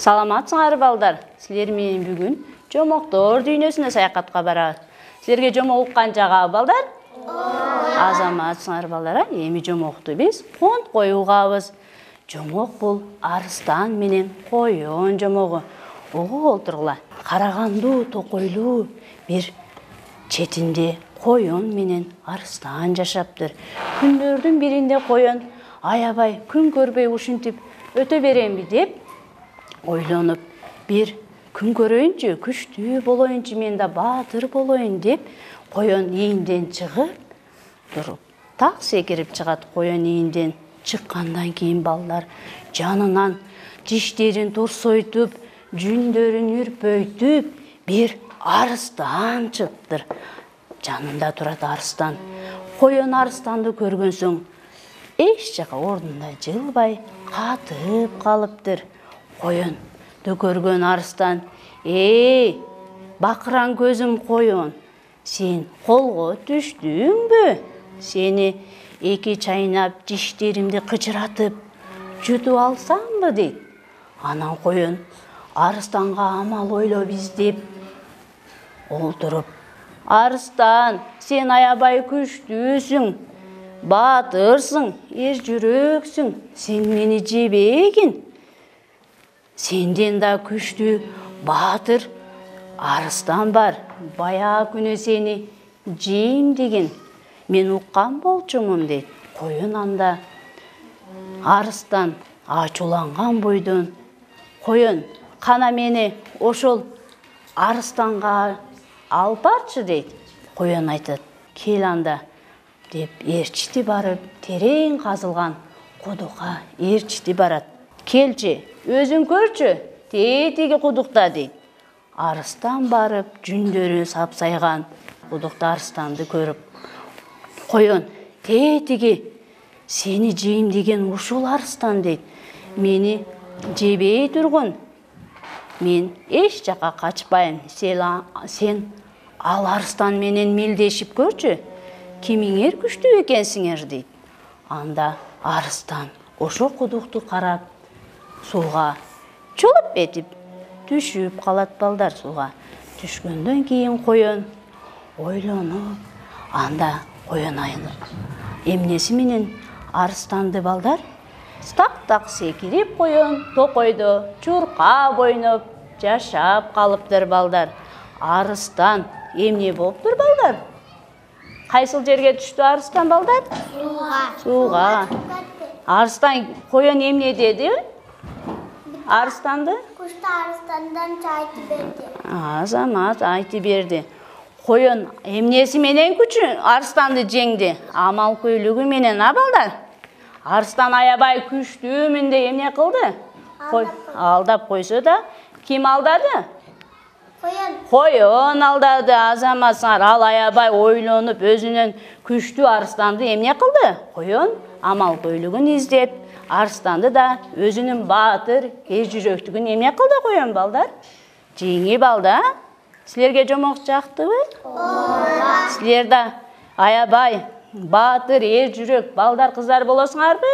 Саламатсыңар балдар. Силер менен бүгүн жомоктор дүйнөсүнө саякатка барабыз. Силерге жомок уккан жагабы балдар? Азаматсыңар балдар. Эми жомокту биз конткой угабыз. Жомок бул арыстан менен коён жомогу. Угуп олтургула. Карагандуу, токойлуу бир четинде коён менен арыстан жашаптыр. Күндөрдүн биринде коён аябай күн көрбөй ушинтип өтө беремби деп ойлонуп, бир күн көрөйүнчү, күчтүү болоюнчу, мен да баатыр болоюн деп коён ийинден чыгып туруп, так секирип чыгат. Коён ийинден чыккандан кийин балдар жанынан тиштерин турсойтуп, жүндөрүн үрпөйтүп, бир арыстан чыптыр. Жанында турат арыстан. Коён арыстанды көргөн соң эч жака ордунда жылбай катып калыптыр. Коёнду көргөн арыстан: "Эй, бакыран көзүм коён, сен колго түштүңбү? Сени эки чайнап, тиштеримди кычыратып, жутуп алсамбы?" дейт. Анан коён арыстанга амал ойлоп издеп олтуруп: "Арыстан, сен аябай күчтүүсүң, баатырсың, эр жүрөксүң, сен мени жебегин. Сенден да күчтүү баатыр арыстан бар. Баягы күнү сени жейм деген мен уккан болчумун" дейт. Коён анда арыстан ачууланган бойдон: "Коён, кана мени ошол арыстанга алып барчы" дейт. Коён айтат: "Кел анда" деп ээрчити барып, терең казылган кудукка ээрчити барат. "Келчи, өзүң көрчү, тетиги кудукта" дейт. Арыстан барып, жүндөрү сапсайган кудукта арыстанды көрүп: "Коён, тетиги сени жейм деген ушул арыстан" дейт. "Мени жебей тургун, мен эч жака качпайм. Сен ал арыстан менен мелдешип көрчү, кимиңер күчтүү экенсиңер" дейт. Анда арыстан ошол кудукту карап, сууга чулуп этип түшүп калат балдар. Сууга түшкөндөн кийин коён ойлонуп, анда коён эмнеси менен арыстанды балдар так секирип, коён токойдо чуркап ойноп жашап калыптыр балдар. Арыстан эмне болуптур балдар? Кайсыл жерге түштү арыстан балдар? Сууга. Арыстан коён эмне деди? Арыстанды? Кушта арыстандан айтып берди. Азамат айтып берди. Коён эмнеси менен күчү арыстанды жеңди? Амал көйлүгү менен, а балдар? Арыстан аябай күчтүүмүн деп эмне кылды? Алдап койсо да, ким алдады? Коён алдады. Азаматсыңар, ал аябай ойлонуп, өзүнөн күчтүү арыстанды эмне кылды? Коён амал көйлүгүн издеп, арыстанды да өзүнүн баатыр, эр жүрөктүгүн эмне кылды коён балдар? Жеңип алды. Силерге жомок жактыбы? Силер да аябай баатыр, эр жүрөк балдар, кыздар болосуңарбы?